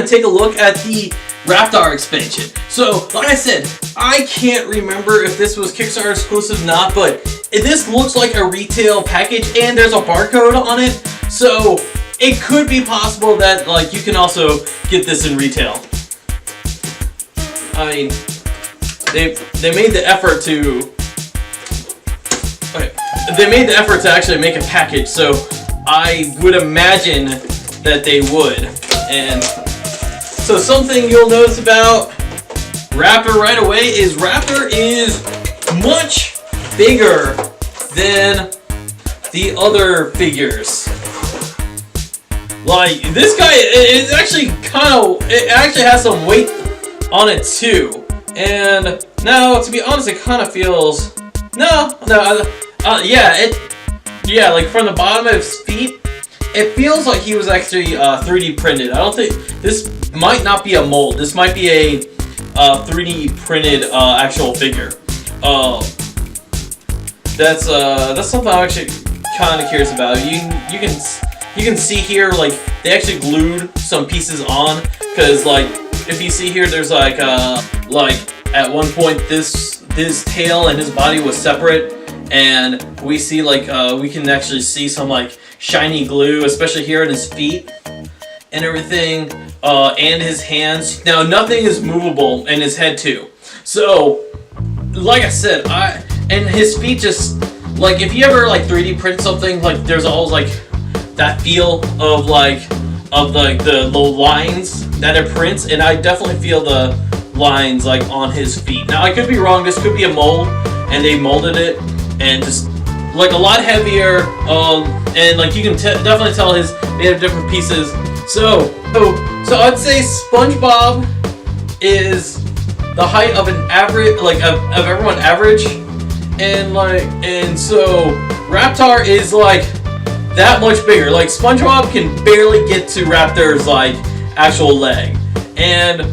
to take a look at the Raptar expansion. So, like I said, I can't remember if this was Kickstarter exclusive or not, but this looks like a retail package and there's a barcode on it. So, it could be possible that like you can also get this in retail. I mean, they made the effort to actually make a package, so I would imagine that they would. And so something you'll notice about Raptar right away is Raptar is much bigger than the other figures. Like, this guy is actually it actually has some weight on it too. And now, to be honest, it kind of feels, yeah, like from the bottom of his feet, it feels like he was actually 3D printed. I don't think, this might not be a mold. This might be a 3D printed actual figure. That's something I'm actually kind of curious about. You can see here, like, they actually glued some pieces on, because like if you see here, there's like at one point this tail and his body was separate, and we see like we can actually see some like shiny glue, especially here in his feet and everything, and his hands. Now nothing is movable in his head too. So like I said, and his feet, just like if you ever like 3D print something, like there's always like that feel of the lines that it prints, and I definitely feel the lines like on his feet. Now I could be wrong, this could be a mold and they molded it and just like a lot heavier, and like you can definitely tell his made of different pieces. So I'd say SpongeBob is the height of an average, like of everyone average, and so Raptar is like that much bigger. Like SpongeBob can barely get to Raptar's like actual leg. And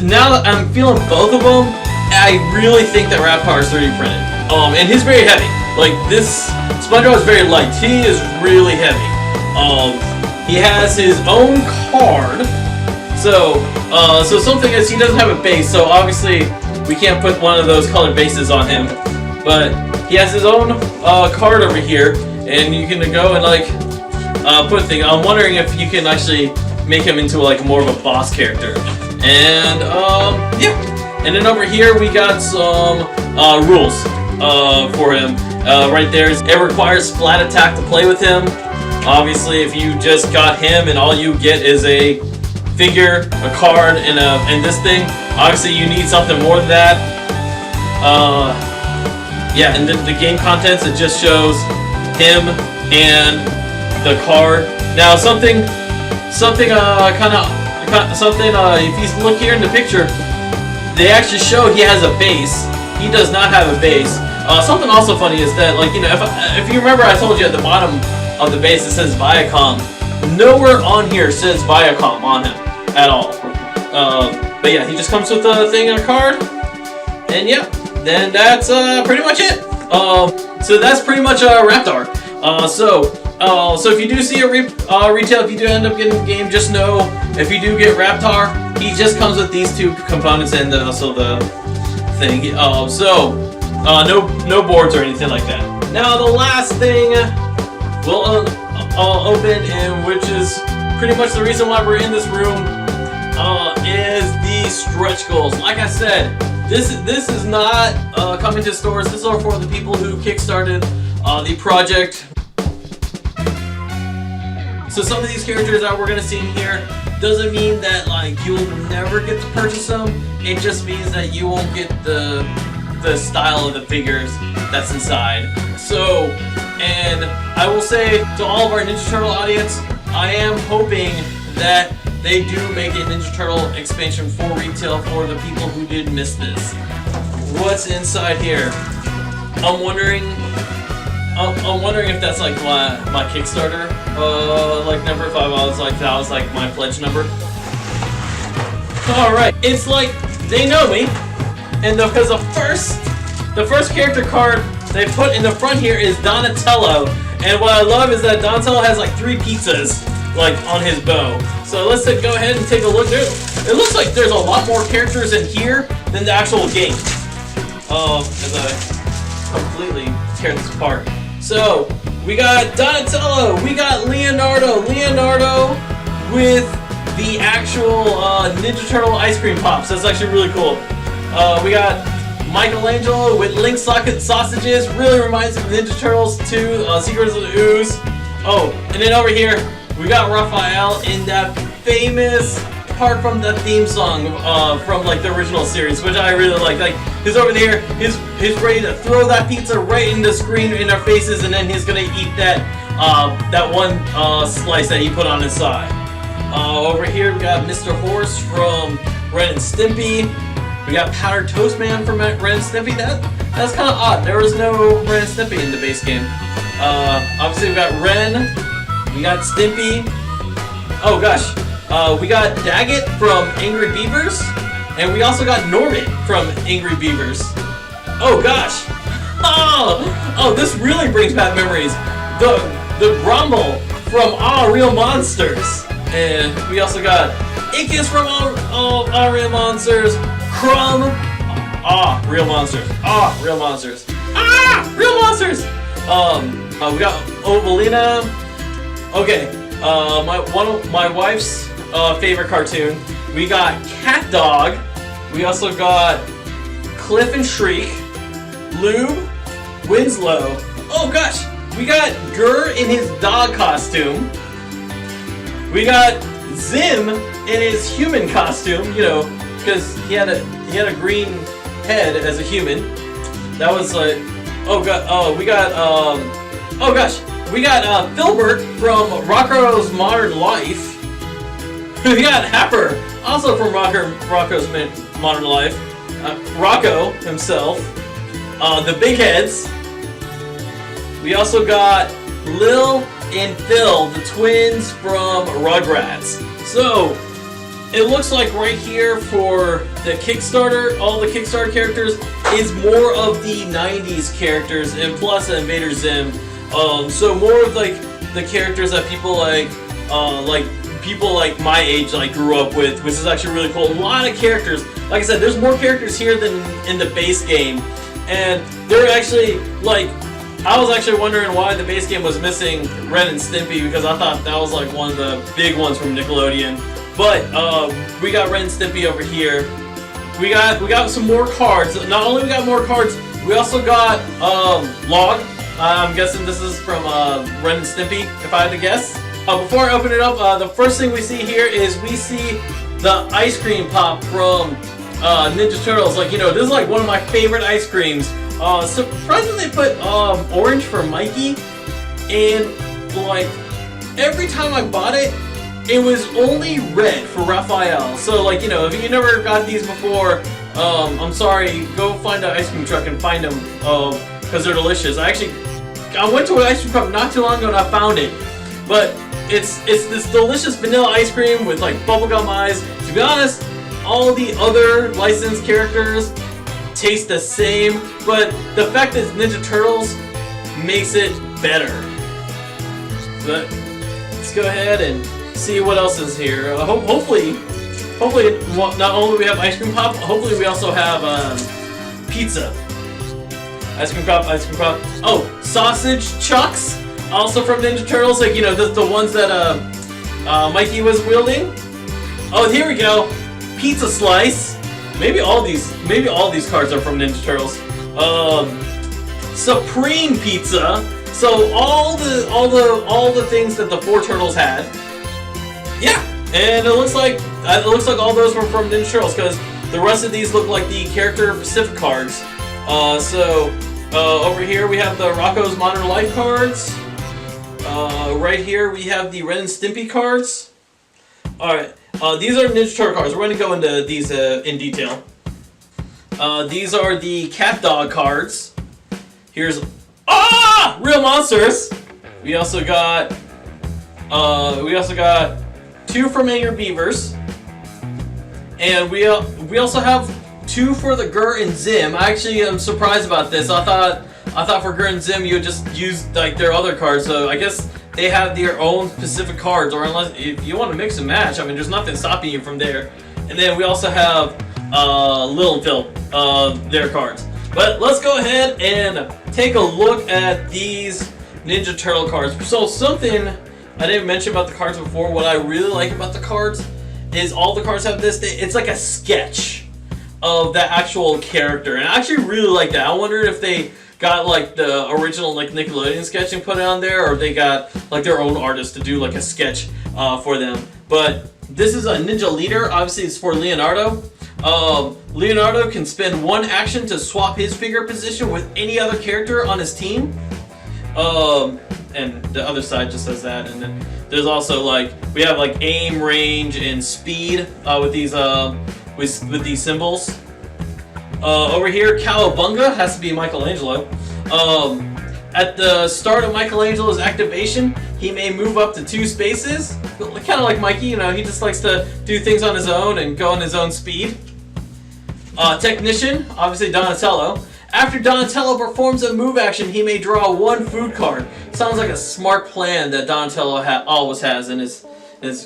now that I'm feeling both of them, I really think that Raptar is 3D printed. And he's very heavy. Like this SpongeBob is very light. He is really heavy. He has his own card. So something is he doesn't have a base. So obviously we can't put one of those colored bases on him. But he has his own card over here. And you can go and like put a thing. I'm wondering if you can actually make him into like more of a boss character. And yeah. And then over here we got some rules for him. Right there, it requires Splat attack to play with him. Obviously, if you just got him and all you get is a figure, a card, and this thing, obviously you need something more than that. Yeah, and then the game contents, it just shows him and the card. Now something if you look here in the picture, they actually show he has a base. He does not have a base. Something also funny is that, like, you know, if you remember, I told you at the bottom of the base it says Viacom. Nowhere on here says Viacom on him at all. But yeah, he just comes with a thing and a card, and yeah, then that's pretty much it. So that's pretty much Raptar. So if you do see a retail, if you do end up getting the game, just know if you do get Raptar, he just comes with these two components and also the thing. No boards or anything like that. Now the last thing we'll open, and which is pretty much the reason why we're in this room, is the stretch goals. Like I said, this is not coming to stores. This is for the people who kickstarted the project. So some of these characters that we're gonna see in here doesn't mean that like you'll never get to purchase them. It just means that you won't get the style of the figures that's inside. So, and I will say to all of our Ninja Turtle audience, I am hoping that they do make a Ninja Turtle expansion for retail for the people who did miss this. What's inside here? I'm wondering if that's like my Kickstarter like number. If I was like that was like my pledge number. All right, it's like they know me, and because the first character card they put in the front here is Donatello, and what I love is that Donatello has like 3 pizzas like on his bow. So let's go ahead and take a look. It looks like there's a lot more characters in here than the actual game. As I completely tear this apart. So we got Donatello, we got Leonardo with the actual Ninja Turtle ice cream pops. That's actually really cool. We got Michelangelo with Link Socket sausages. Really reminds me of Ninja Turtles 2, Secrets of the Ooze. Oh, and then over here, we got Raphael in that famous part from the theme song from like the original series, which I really like. Like, he's over there, he's ready to throw that pizza right in the screen in our faces, and then he's gonna eat that that one slice that he put on his side. Over here we got Mr. Horse from Ren and Stimpy. We got Powdered Toast Man from Ren and Stimpy. That's kind of odd. There was no Ren and Stimpy in the base game. Obviously we got Ren, we got Stimpy. Oh gosh, we got Daggett from Angry Beavers, and we also got Norman from Angry Beavers. Oh gosh, oh, this really brings back memories. The Grumble from Real Monsters. And we also got Ickis from All Real Monsters, Crumb, Real Monsters, Real Monsters, Real Monsters. We got Ovalina. Okay, one of my wife's favorite cartoon. We got Cat Dog. We also got Cliff and Shriek, Lube, Winslow. Oh gosh, we got Gurr in his dog costume. We got Zim in his human costume, you know, because he had a green head as a human. That was like, we got Filbert from Rocco's Modern Life. We got Happer, also from Rocco's Modern Life. Rocco himself. The Big Heads. We also got Lil and Phil, the twins from Rugrats. So, it looks like right here for the Kickstarter, all the Kickstarter characters is more of the 90s characters, and plus Invader Zim. So more of like the characters that people like people like my age like grew up with, which is actually really cool. A lot of characters. Like I said, there's more characters here than in the base game, and they're actually like. I was actually wondering why the base game was missing Ren and Stimpy, because I thought that was like one of the big ones from Nickelodeon. But we got Ren and Stimpy over here. We got some more cards. Not only we got more cards, we also got Log. I'm guessing this is from Ren and Stimpy, if I had to guess. Before I open it up, the first thing we see here is we see the ice cream pop from Ninja Turtles. Like, you know, this is like one of my favorite ice creams. Surprisingly, they put orange for Mikey, and like every time I bought it, it was only red for Raphael. So like, you know, if you never got these before, I'm sorry, go find an ice cream truck and find them, because they're delicious. I went to an ice cream truck not too long ago and I found it, but it's this delicious vanilla ice cream with like bubblegum eyes. To be honest, all the other licensed characters taste the same, but the fact that it's Ninja Turtles makes it better. But let's go ahead and see what else is here. Hopefully, not only do we have ice cream pop, hopefully we also have pizza. Ice cream pop. Oh, sausage chucks, also from Ninja Turtles. Like, you know, the ones that Mikey was wielding. Oh, here we go. Pizza slice. Maybe all these cards are from Ninja Turtles. Supreme Pizza. So all the things that the 4 turtles had. Yeah, and it looks like all those were from Ninja Turtles, because the rest of these look like the character specific cards. Over here we have the Rocco's Modern Life cards. Right here we have the Ren and Stimpy cards. Alright, these are Ninja Turtle cards. We're going to go into these in detail. These are the Cat Dog cards. Here's Real Monsters. We also got 2 from Angry Beavers, and we also have 2 for the Gurr and Zim. I actually am surprised about this. I thought for Gurr and Zim you would just use like their other cards. So I guess they have their own specific cards, or unless if you want to mix and match, I mean, there's nothing stopping you from there. And then we also have Lil and Phil, their cards. But let's go ahead and take a look at these Ninja Turtle cards. So something I didn't mention about the cards before, what I really like about the cards is all the cards have this. It's like a sketch of the actual character, and I actually really like that. I wondered if they got like the original like Nickelodeon sketch and put it on there, or if they got like their own artist to do like a sketch for them. But this is a Ninja Leader. Obviously, it's for Leonardo. Leonardo can spend one action to swap his figure position with any other character on his team. And the other side just says that. And then there's also like we have like aim, range, and speed with these with these symbols. Over here, Cowabunga has to be Michelangelo. At the start of Michelangelo's activation, he may move up to 2 spaces. Kind of like Mikey, you know, he just likes to do things on his own and go on his own speed. Technician, obviously Donatello. After Donatello performs a move action, he may draw 1 food card. Sounds like a smart plan that Donatello always has in his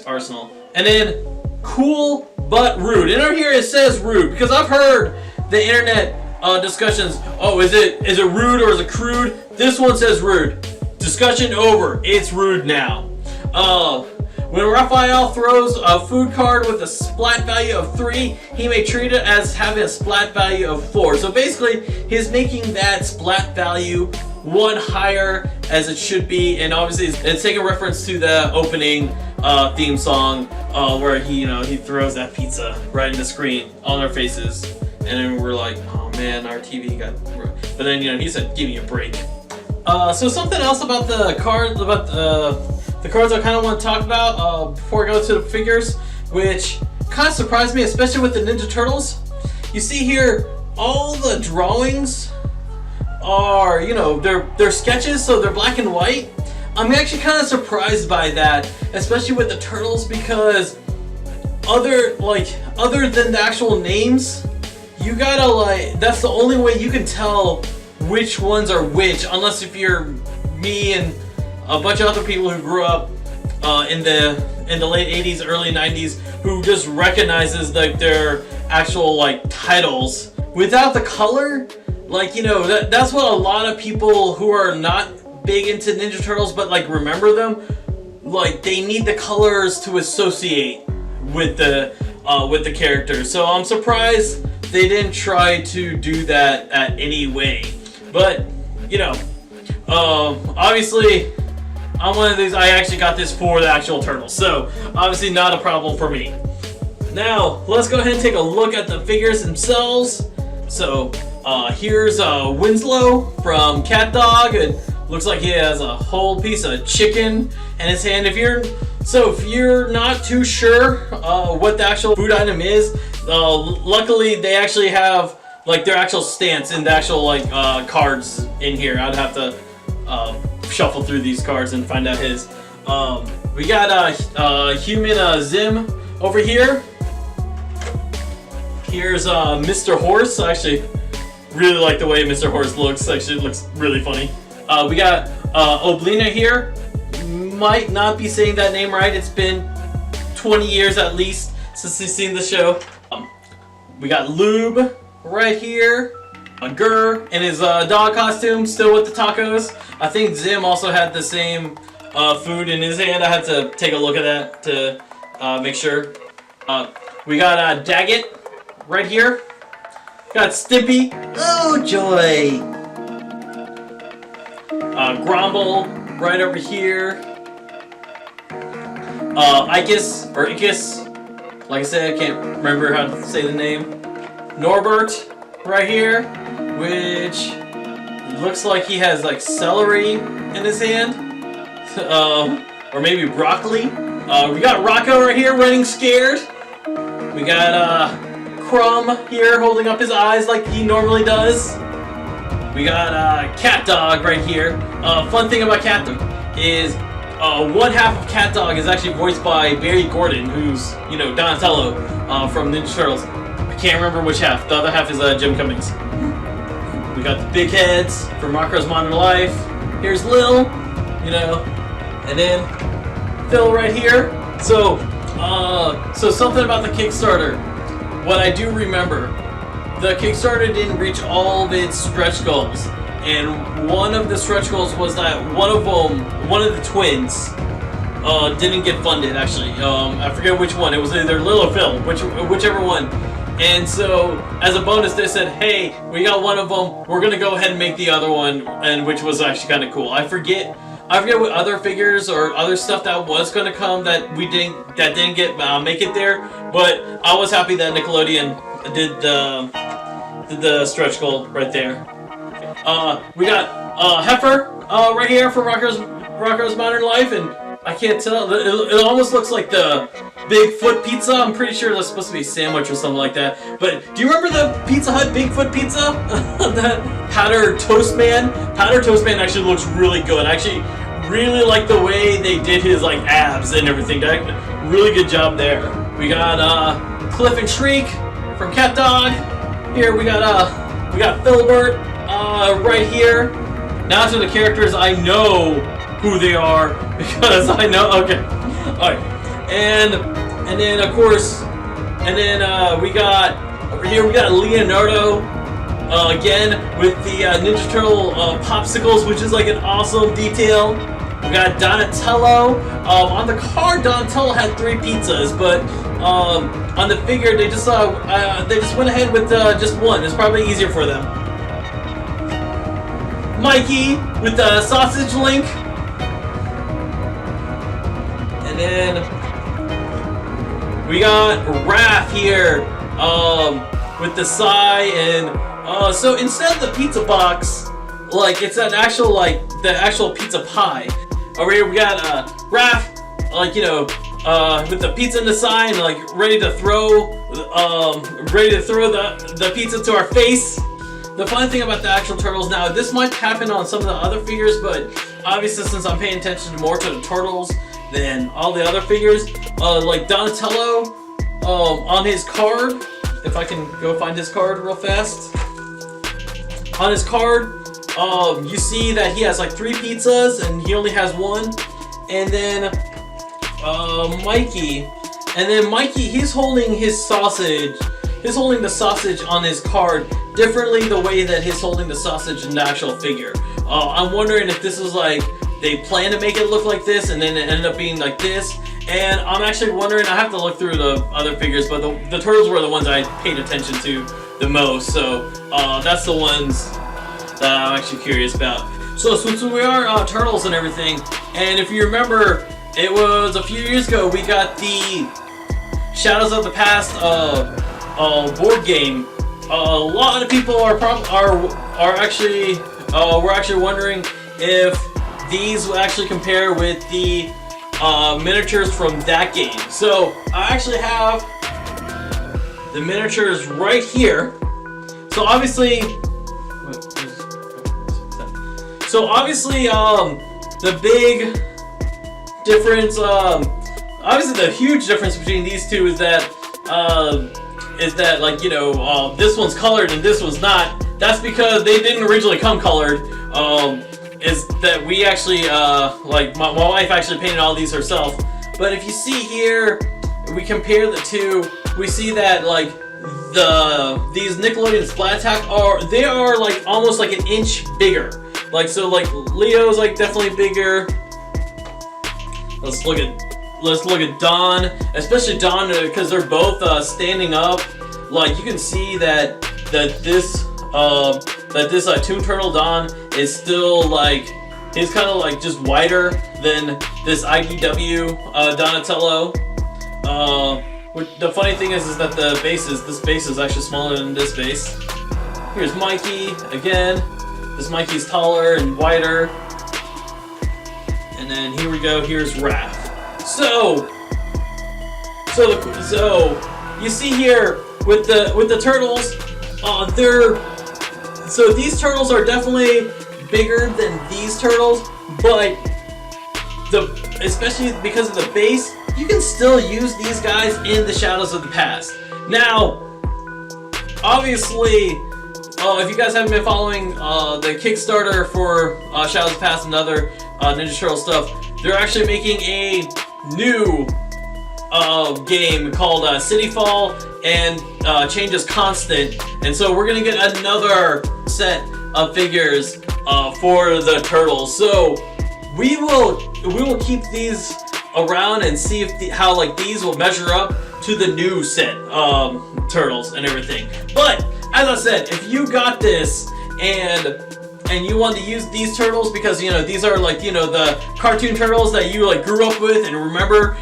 arsenal. And then, Cool but Rude. And over here it says Rude, because I've heard the internet discussions. Oh, is it rude or is it crude? This one says rude. Discussion over. It's rude now. When Raphael throws a food card with a splat value of 3, he may treat it as having a splat value of 4. So basically, he's making that splat value 1 higher as it should be, and obviously it's taking reference to the opening theme song where he throws that pizza right in the screen on our faces, and then we're like, oh man, our TV got. But then he said, give me a break. So something else about the cards, about the cards I kind of want to talk about before I go to the figures, which kind of surprised me, especially with the Ninja Turtles. You see here, all the drawings are, they're sketches, so they're black and white. I'm actually kind of surprised by that, especially with the Turtles, because other than the actual names, you gotta that's the only way you can tell which ones are which, unless if you're me and a bunch of other people who grew up in the late 80s, early 90s, who just recognizes their actual titles without the color. That's what a lot of people who are not big into Ninja Turtles but remember them, they need the colors to associate with the characters. So I'm surprised they didn't try to do that at any way. But obviously I'm one of these. I actually got this for the actual Turtles, so obviously not a problem for me. Now let's go ahead and take a look at the figures themselves. So here's Winslow from Cat Dog. It looks like he has a whole piece of chicken in his hand. If you're not too sure what the actual food item is, luckily they actually have their actual stance in the actual cards in here. I'd have to shuffle through these cards and find out his. We got human Zim over here. Here's Mr. Horse. I actually really like the way Mr. Horse looks. Actually, it looks really funny. We got Oblina here. Might not be saying that name right. It's been 20 years at least since we've seen the show. We got Lube right here. Gur in his dog costume, still with the tacos. I think Zim also had the same food in his hand. I had to take a look at that to make sure. We got Daggett right here. Got Stimpy. Oh joy! Grumble right over here. Ikis, like I said, I can't remember how to say the name. Norbert right here, which looks like he has celery in his hand, or maybe broccoli. We got Rocco right here running scared. We got Crumb here holding up his eyes like he normally does. We got Cat Dog right here. Fun thing about Cat Dog is one half of Cat Dog is actually voiced by Barry Gordon, who's Donatello from Ninja Turtles. I can't remember which half. The other half is Jim Cummings. We got the big heads from Macro's Modern Life. Here's Lil, And then Phil right here. So something about the Kickstarter. What I do remember, the Kickstarter didn't reach all of its stretch goals, and one of the stretch goals was that one of the twins, didn't get funded. Actually, I forget which one. It was either Lil or Phil, whichever one. And so, as a bonus, they said, "Hey, we got one of them. We're gonna go ahead and make the other one," and which was actually kind of cool. I forget what other figures or other stuff that was gonna come that didn't get make it there. But I was happy that Nickelodeon did the stretch goal right there. We got Heifer right here from Rocko's Modern Life, and I can't tell. It almost looks like the Bigfoot pizza. I'm pretty sure that's supposed to be a sandwich or something like that. But do you remember the Pizza Hut Bigfoot pizza? That Powder Toast Man? Powder Toast Man actually looks really good. I actually really like the way they did his like abs and everything. Really good job there. We got Cliff and Shriek from Cat Dog. Here we got Philbert right here. Now to the characters I know who they are because I know. Okay, all right, and then of course, and then we got over here we got Leonardo again with the Ninja Turtle popsicles, which is like an awesome detail. We got Donatello. On the card, Donatello had 3 pizzas, but on the figure they just went ahead with just one. It's probably easier for them. Mikey with the sausage link. And then we got Raph here with the Psy, and so instead of the pizza box, like it's an actual the actual pizza pie. Over here we got Raph, like with the pizza in the side, and like ready to throw the pizza to our face. The funny thing about the actual turtles now, this might happen on some of the other figures, but obviously since I'm paying attention more to the turtles than all the other figures, like Donatello, on his card, if I can go find his card real fast. On his card, you see that he has like 3 pizzas and he only has 1. And then Mikey, he's holding his sausage. He's holding the sausage on his card differently the way that he's holding the sausage in the actual figure. I'm wondering if this is like they plan to make it look like this and then it ended up being like this. And I'm actually wondering, I have to look through the other figures, but the turtles were the ones I paid attention to the most. So that's the ones that I'm actually curious about. So since we are turtles and everything, and if you remember, it was a few years ago we got the Shadows of the Past board game. A lot of people are actually we're actually wondering if these will actually compare with the miniatures from that game. So I actually have the miniatures right here. So obviously, the big difference, obviously the huge difference between these two is that this one's colored and this one's not. That's because they didn't originally come colored. Is that we actually my wife actually painted all these herself. But if you see here, we compare the two, we see that like these Nickelodeon Splat Attack are like almost like an inch bigger. Like so, like Leo's like definitely bigger. Let's look at Don, especially Don, because they're both standing up. Like you can see that this Toon Turtle Don is still like, he's kind of like just wider than this IDW Donatello. The funny thing is that this base is actually smaller than this base. Here's Mikey again. This Mikey's taller and wider. And then here we go. Here's Raph. So you see here with the turtles, so these turtles are definitely bigger than these turtles, but especially because of the base, you can still use these guys in the Shadows of the Past. Now, obviously, if you guys haven't been following the Kickstarter for Shadows of the Past and other Ninja Turtle stuff, they're actually making a new game called City Fall, and change is constant, and so we're gonna get another set of figures for the turtles. So we will keep these around and see if how like these will measure up to the new set turtles and everything. But as I said, if you got this and you want to use these turtles because you know these are like you know the cartoon turtles that you like grew up with and remember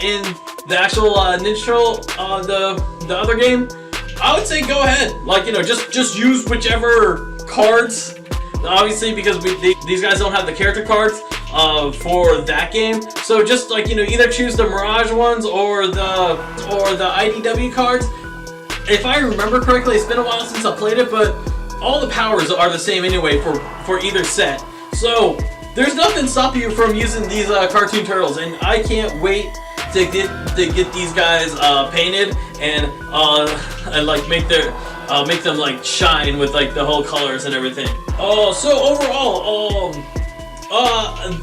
in the actual Ninja Turtle the other game, I would say go ahead. Like you know just use whichever cards. Obviously because these guys don't have the character cards for that game, so just like you know either choose the Mirage ones or the IDW cards. If I remember correctly, it's been a while since I played it, but all the powers are the same anyway for either set. So there's nothing stopping you from using these cartoon turtles, and I can't wait to get these guys painted and like make them like shine with like the whole colors and everything. So overall,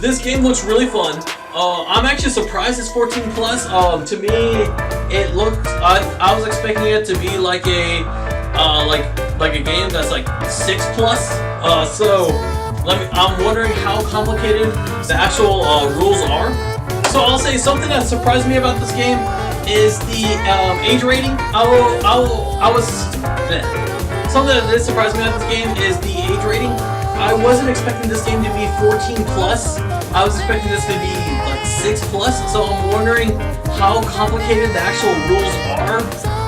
this game looks really fun. I'm actually surprised it's 14 plus. To me, it looked. I was expecting it to be like a like a game that's like 6 plus. So I'm wondering how complicated the actual rules are. So I'll say something that surprised me about this game is the age rating. Something that did surprise me about this game is the age rating. I wasn't expecting this game to be 14 plus. I was expecting this to be like 6 plus. So I'm wondering how complicated the actual rules are.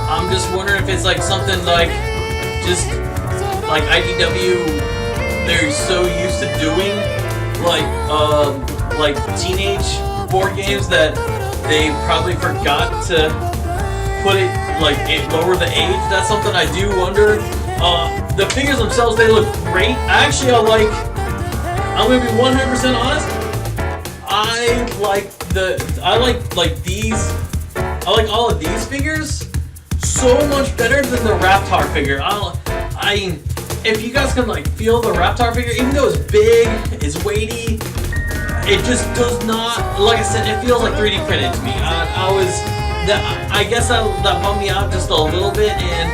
I'm just wondering if it's like something like just like IDW, they're so used to doing like teenage board games that they probably forgot to put it like lower the age. That's something I do wonder. The figures themselves, they look great. Actually, I'm gonna be 100% honest. I like all of these figures so much better than the Raptor figure. If you guys can like feel the Raptor figure, even though it's big, it's weighty, it just does not. Like I said, it feels like 3D printed to me. I guess that bummed me out just a little bit, and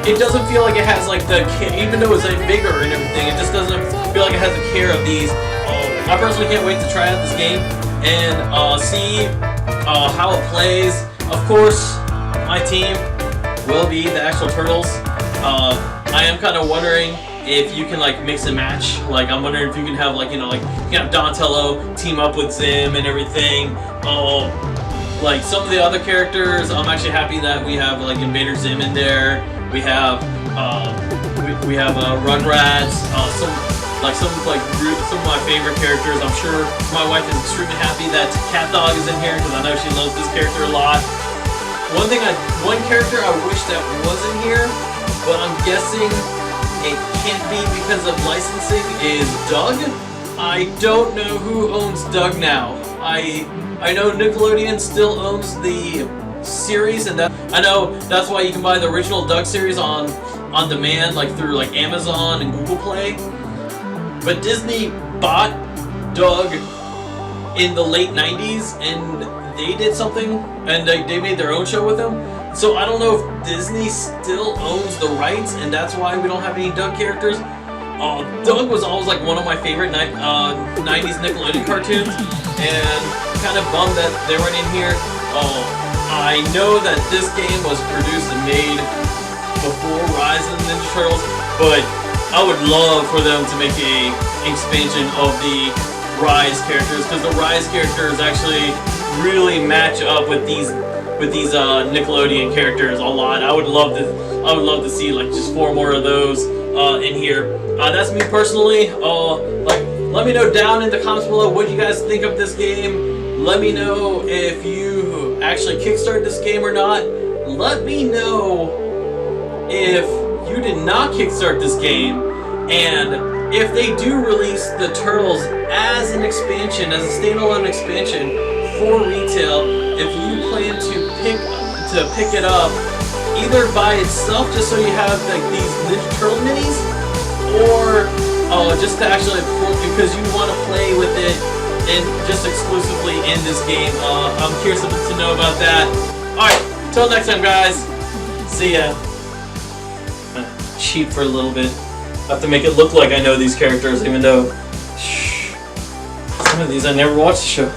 it doesn't feel like it has like even though it's like bigger and everything, it just doesn't feel like it has the care of these. I personally can't wait to try out this game and see how it plays. Of course, my team will be the actual turtles. I am kind of wondering if you can like mix and match. Like I'm wondering if you can have like you can have Donatello team up with Zim and everything. Like some of the other characters, I'm actually happy that we have like Invader Zim in there. We have Rugrats. Some of my favorite characters. I'm sure my wife is extremely happy that Cat Dog is in here because I know she loves this character a lot. One character I wish that wasn't here, but I'm guessing it can't be because of licensing, is Doug. I don't know who owns Doug now. I know Nickelodeon still owns the series, and I know that's why you can buy the original Doug series on demand, like through like Amazon and Google Play. But Disney bought Doug in the late 90s, and they did something, and they made their own show with him. So I don't know if Disney still owns the rights, and that's why we don't have any Doug characters. Doug was always like one of my favorite 90s Nickelodeon cartoons, and kind of bummed that they weren't in here. I know that this game was produced and made before Rise of the Ninja Turtles, but I would love for them to make a expansion of the Rise characters, because the Rise characters actually really match up with these Nickelodeon characters a lot. I would love to see like just 4 more of those in here. That's me personally. Let me know down in the comments below what you guys think of this game. Let me know if you actually kickstarted this game or not. Let me know if you did not kickstart this game, and if they do release the Turtles as an expansion, as a standalone expansion for retail, if you plan to pick it up either by itself, just so you have like these Ninja Turtle minis, or just to actually because you want to play with it just exclusively in this game. I'm curious to know about that. Alright, until next time, guys. See ya. Cheat for a little bit. I have to make it look like I know these characters, even though some of these I never watched the show.